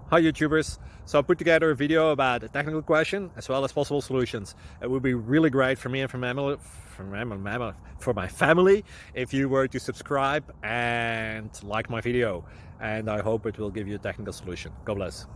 Hi YouTubers. So I put together a video about a technical question as well as possible solutions. It would be really great for me and for my family if you were to subscribe and like my video, and I hope it will give you a technical solution. God bless.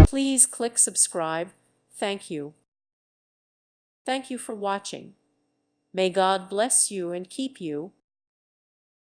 Please click subscribe. Thank you. Thank you for watching. May God bless you and keep you.